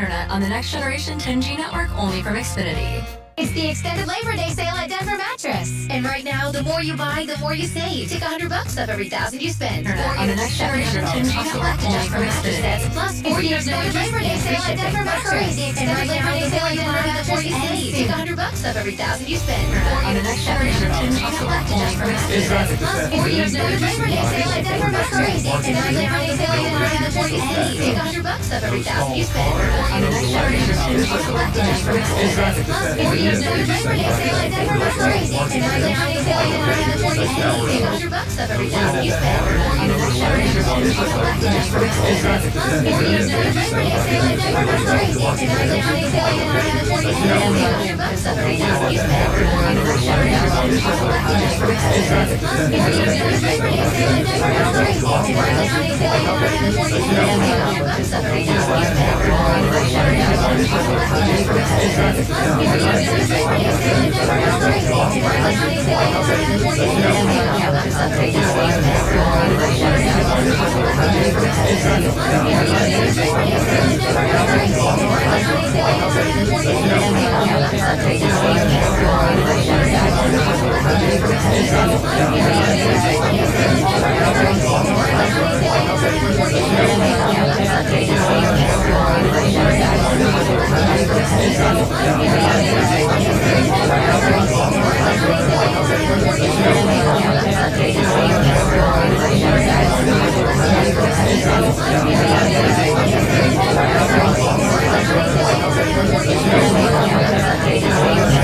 Internet on the next generation 10G network only from Xfinity. It's the extended Labor Day sale at Denver Mattress. And right now, the more you buy, the more you save. Take $100 off every $1,000 you spend. Internet on the next generation 10G network only from Xfinity. Plus, 4 years no Labor Day sale at Denver Mattress. And right now, the more you buy, the more you save. Take $100 off every $1,000 you spend. On the next generation 10G network only from Xfinity. Plus, 4 years no Labor Day sale at Denver Mattress. And right now, the more you buy, the more you save. Take $100 off every $1,000 you spend. On the next generation 10G network only from Xfinity. Plus, 4 years no Labor Day sale at Denver Mattress. And right now, the more you buy, the more you save. Take $100 off every $1,000 you spend. On the next generation 10G network only from Xfinity. Plus, 4 years no Labor Day sale at Denver Mattress. And right now, the more you buy, the more you save. Take $100 off every $1,000 you spend. On the next generation 10G network only from Xfinity. Plus, 4 years no Labor Day sale at Denver Mattress. And right now, the more you buy, the more you save. Take $100 off every $1,000 you spend. On the next generation 10G network only from Xfinity. Plus, 4 years no Labor Day sale at Denver Mattress. And right now, the more you buy, the more you save. Take $100 off every $1,000 you spend. On the next generation 10G network only from Xfinity. Plus, 4 years no Labor Day sale at Denver Mattress. And right now, the more you buy, the more you save. Take $100 off every $1,000 you spend. On the next generation 10G network only from Xfinity. Plus, 4 years no Labor Day sale at Denver Mattress. And right now, the more you buy, the more you save. Take $100 off every $1,000 you spend. On the next generation 10G network only from Xfinity. Plus, 4 years no Labor Day sale at Denver Mattress. And right now, the more you buy, the more you save. Take $100 off every $1,000 you spend. On the next generation 10G network only from Xfinity. Plus, 4 years no Labor Day sale at Denver Mattress. And right now, the more you buy, the more you save. Take $100 off every $1,000 you spend.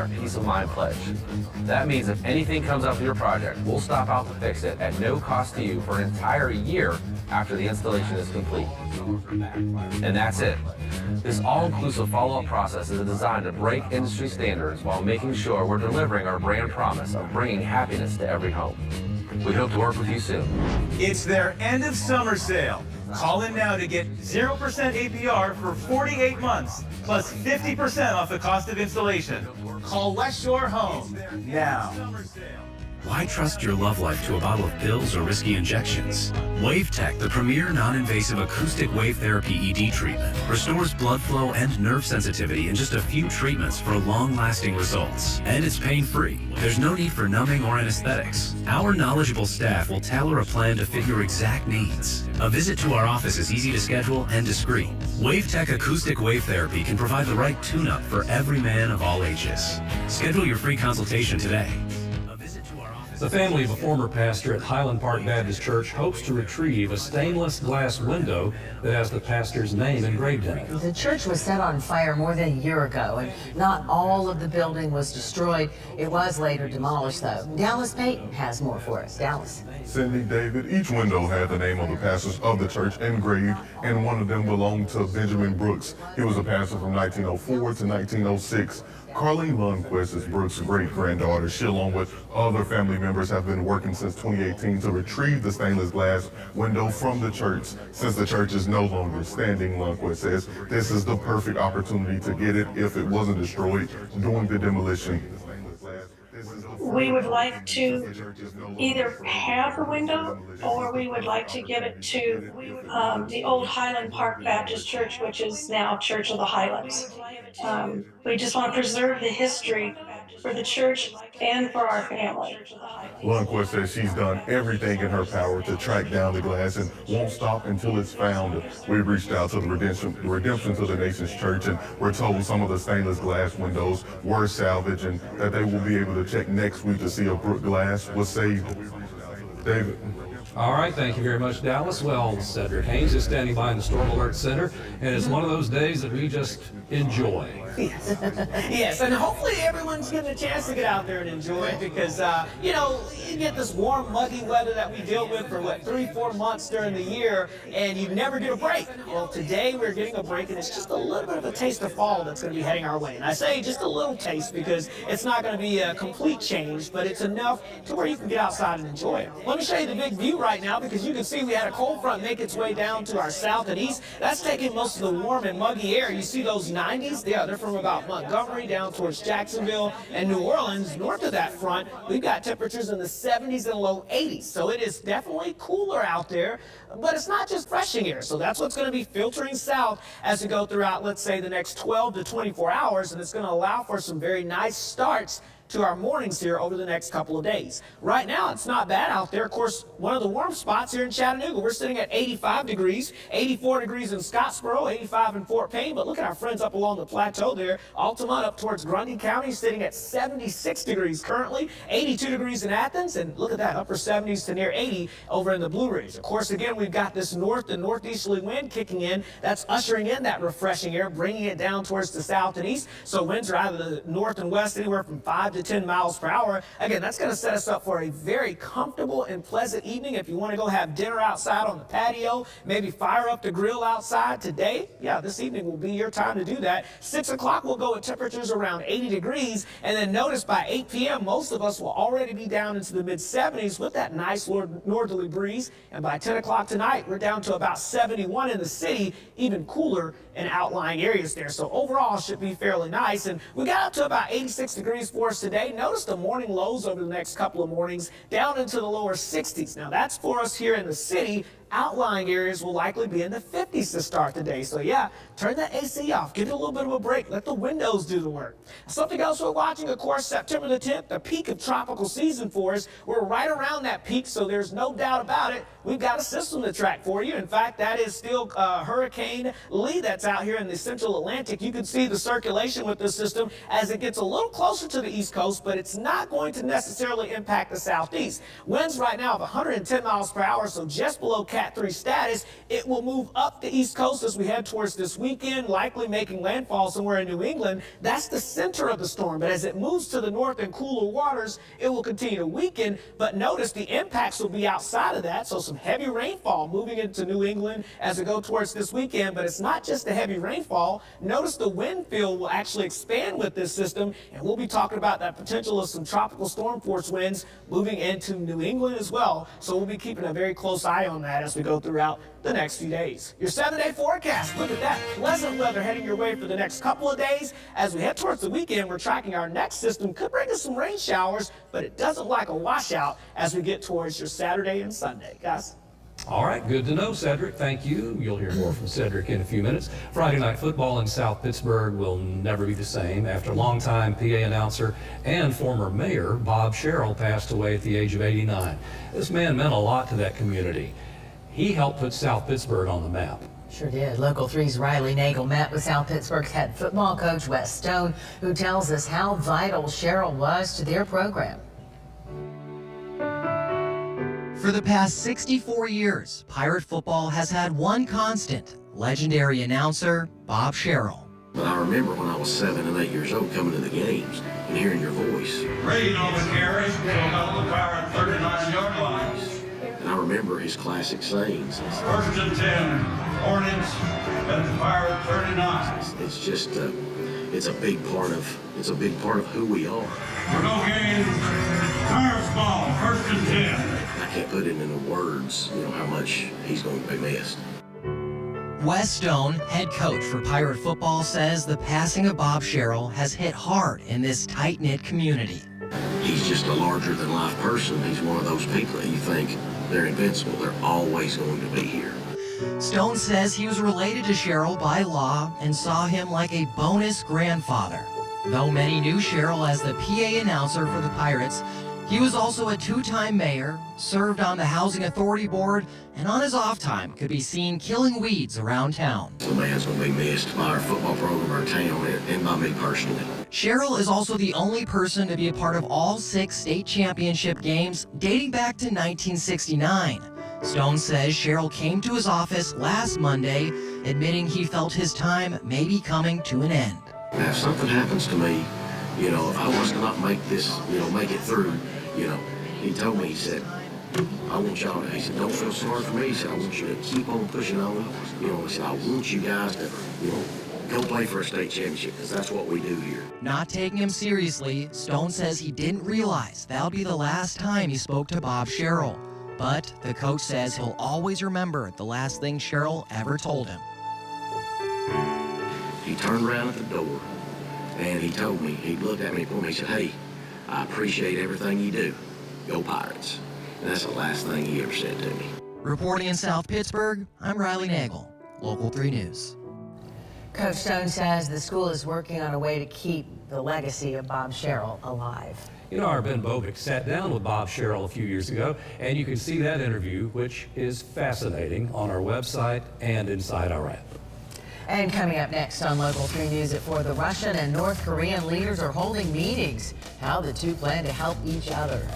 our Peace of Mind pledge. That means if anything comes up with your project, we'll stop out to fix it at no cost to you for an entire year after the installation is complete. And that's it. This all-inclusive follow-up process is designed to break industry standards while making sure we're delivering our brand promise of bringing happiness to every home. We hope to work with you soon. It's their end of summer sale. Call in now to get 0% APR for 48 months, plus 50% off the cost of installation. Call West Shore Home now. Why trust your love life to a bottle of pills or risky injections? WaveTech, the premier non-invasive acoustic wave therapy ED treatment, restores blood flow and nerve sensitivity in just a few treatments for long-lasting results. And it's pain-free. There's no need for numbing or anesthetics. Our knowledgeable staff will tailor a plan to fit your exact needs. A visit to our office is easy to schedule and discreet. WaveTech acoustic wave therapy can provide the right tune-up for every man of all ages. Schedule your free consultation today. The family of a former pastor at Highland Park Baptist Church hopes to retrieve a stainless glass window that has the pastor's name engraved in it. The church was set on fire more than a year ago, and not all of the building was destroyed. It was later demolished, though. Dallas Payton has more for us. Dallas. Cindy, David, each window had the name of the pastors of the church engraved, and one of them belonged to Benjamin Brooks. He was a pastor from 1904 to 1906. Carlene Lundquist is Brooks' great-granddaughter. She, along with other family members, have been working since 2018 to retrieve the stainless glass window from the church. Since the church is no longer standing, Lundquist says this is the perfect opportunity to get it if it wasn't destroyed during the demolition. We would like to either have the window, or we would like to give it to the old Highland Park Baptist Church, which is now Church of the Highlands. We just want to preserve the history for the church and for our family. Lundquist says she's done everything in her power to track down the glass and won't stop until it's found. We've reached out to the Redemption to the Nations Church, and we're told some of the stainless glass windows were salvaged and that they will be able to check next week to see if Brook glass was saved. David. All right, thank you very much, Dallas. Well, Cedric Haynes is standing by in the Storm Alert Center, and it's one of those days that we just enjoy. Yes, and hopefully everyone's getting a chance to get out there and enjoy it because, you know, you get this warm, muggy weather that we deal with for, 3-4 months during the year, and you never get a break. Well, today we're getting a break, and it's just a little bit of a taste of fall that's going to be heading our way. And I say just a little taste because it's not going to be a complete change, but it's enough to where you can get outside and enjoy it. Let me show you the big view right now because you can see we had a cold front make its way down to our south and east. That's taking most of the warm and muggy air. You see those 90s? Yeah, they're from about Montgomery down towards Jacksonville and New Orleans. North of that front, we've got temperatures in the 70s and low 80s. So it is definitely cooler out there, but it's not just freshing air. So that's what's going to be filtering south as we go throughout, let's say, the next 12 to 24 hours, and it's going to allow for some very nice starts to our mornings here over the next couple of days. Right now, it's not bad out there. Of course, one of the warm spots here in Chattanooga, we're sitting at 85 degrees, 84 degrees in Scottsboro, 85 in Fort Payne, but look at our friends up along the plateau there. Altamont up towards Grundy County sitting at 76 degrees currently, 82 degrees in Athens, and look at that, upper 70s to near 80 over in the Blue Ridge. Of course, again, we've got this north and northeasterly wind kicking in. That's ushering in that refreshing air, bringing it down towards the south and east. So winds are out of the north and west anywhere from 5 to 10 miles per hour. Again, that's going to set us up for a very comfortable and pleasant evening. If you want to go have dinner outside on the patio, maybe fire up the grill outside today, yeah, this evening will be your time to do that. 6 o'clock, we'll go with temperatures around 80 degrees. And then notice by 8 p.m., most of us will already be down into the mid-70s with that nice northerly breeze. And by 10 o'clock tonight, we're down to about 71 in the city, even cooler in outlying areas there. So overall, it should be fairly nice. And we got up to about 86 degrees for us today. Notice the morning lows over the next couple of mornings down into the lower 60s. Now that's for us here in the city. Outlying areas will likely be in the 50s to start the day. So yeah, turn that AC off, give it a little bit of a break, let the windows do the work. Something else we're watching, of course, September the 10th, the peak of tropical season for us. We're right around that peak, so there's no doubt about it. We've got a system to track for you. In fact, that is still Hurricane Lee that's out here in the central Atlantic. You can see the circulation with this system as it gets a little closer to the East Coast, but it's not going to necessarily impact the Southeast. Winds right now of 110 miles per hour, so just below Cat Cat 3 status, it will move up the East Coast as we head towards this weekend, likely making landfall somewhere in New England. That's the center of the storm, but as it moves to the north in cooler waters, it will continue to weaken. But notice the impacts will be outside of that, so some heavy rainfall moving into New England as we go towards this weekend. But it's not just the heavy rainfall. Notice the wind field will actually expand with this system, and we'll be talking about that potential of some tropical storm force winds moving into New England as well. So we'll be keeping a very close eye on that as we go throughout the next few days. Your 7-day forecast. Look at that pleasant weather heading your way for the next couple of days. As we head towards the weekend, we're tracking our next system. Could bring us some rain showers, but it doesn't like a washout as we get towards your Saturday and Sunday. Guys? All right, good to know, Cedric. Thank you. You'll hear more from Cedric in a few minutes. Friday Night Football in South Pittsburgh will never be the same after longtime PA announcer and former mayor Bob Sherrill passed away at the age of 89. This man meant a lot to that community. He helped put South Pittsburgh on the map. Sure did. Local 3's Riley Nagel met with South Pittsburgh's head football coach Wes Stone, who tells us how vital Sherrill was to their program. For the past 64 years, Pirate football has had one constant, legendary announcer Bob Sherrill. But I remember when I was 7 and 8 years old coming to the games and hearing your voice. Reading on the carry, so about the Pirate 39-yard lines. And I remember his classic sayings. First and 10, Hornets at the Pirate 39. It's just, it's a big part of who we are. We're no game, Pirates ball, first and 10. I can't put it into words, how much he's going to be missed. Wes Stone, head coach for Pirate football, says the passing of Bob Sherrill has hit hard in this tight-knit community. He's just a larger-than-life person. He's one of those people that you think they're invincible. They're always going to be here. Stone says he was related to Sherrill by law and saw him like a bonus grandfather. Though many knew Sherrill as the PA announcer for the Pirates, he was also a two-time mayor, served on the Housing Authority Board, and on his off time could be seen killing weeds around town. The man's going to be missed by our football program, our town, and by me personally. Sherrill is also the only person to be a part of all 6 state championship games dating back to 1969. Stone says Sherrill came to his office last Monday, admitting he felt his time may be coming to an end. Now, if something happens to me, if I was to not make this, make it through, he told me, he said, I want y'all to, he said, don't feel sorry for me. He said, I want you to keep on pushing on. He said, I want you guys to, go play for a state championship, because that's what we do here. Not taking him seriously, Stone says he didn't realize that'll be the last time he spoke to Bob Sherrill. But the coach says he'll always remember the last thing Sherrill ever told him. He turned around at the door, and he told me, he looked at me and he said, hey, I appreciate everything you do. Go Pirates. And that's the last thing he ever said to me. Reporting in South Pittsburgh, I'm Riley Nagel, Local 3 News. Coach Stone says the school is working on a way to keep the legacy of Bob Sherrill alive. Our Ben Bobick sat down with Bob Sherrill a few years ago, and you can see that interview, which is fascinating, on our website and inside our app. And coming up next on Local 3 News at 4, the Russian and North Korean leaders are holding meetings. How the two plan to help each other.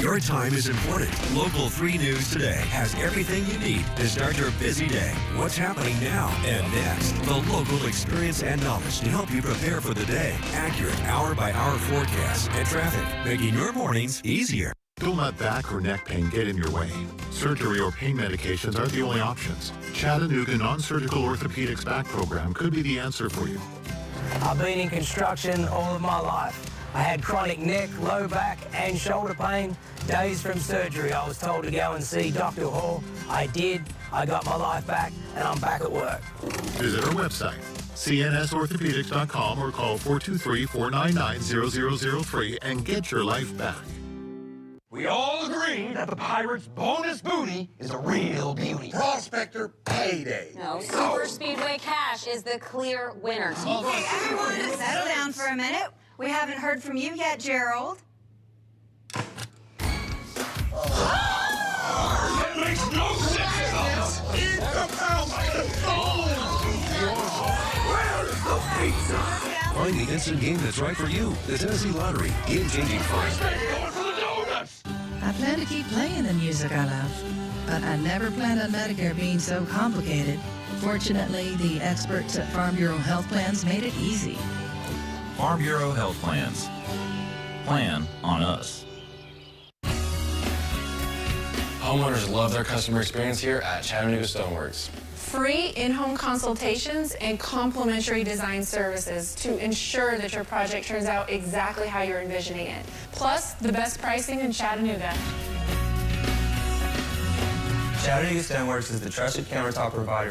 Your time is important. Local 3 News today has everything you need to start your busy day. What's happening now and next? The local experience and knowledge to help you prepare for the day. Accurate hour-by-hour forecasts and traffic, making your mornings easier. Don't let back or neck pain get in your way. Surgery or pain medications aren't the only options. Chattanooga Non-Surgical Orthopedics Back Program could be the answer for you. I've been in construction all of my life. I had chronic neck, low back, and shoulder pain. Days from surgery, I was told to go and see Dr. Hall. I did. I got my life back, and I'm back at work. Visit our website, cnsorthopedics.com, or call 423-499-0003 and get your life back. We all agree that the Pirates' bonus booty is a real beauty. Prospector payday. No, Super Speedway Cash is the clear winner. Okay, everyone, settle down for a minute. We haven't heard from you yet, Gerald. That makes no sense. Eat the mouse. Where's the pizza? Find the instant game that's right for you. The Tennessee Lottery. Game-changing fun. Going for the donuts. I plan to keep playing the music I love, but I never planned on Medicare being so complicated. Fortunately, the experts at Farm Bureau Health Plans made it easy. Farm Bureau Health Plans. Plan on us. Homeowners love their customer experience here at Chattanooga Stoneworks. Free in-home consultations and complimentary design services to ensure that your project turns out exactly how you're envisioning it. Plus, the best pricing in Chattanooga. Chattanooga Stoneworks is the trusted countertop provider for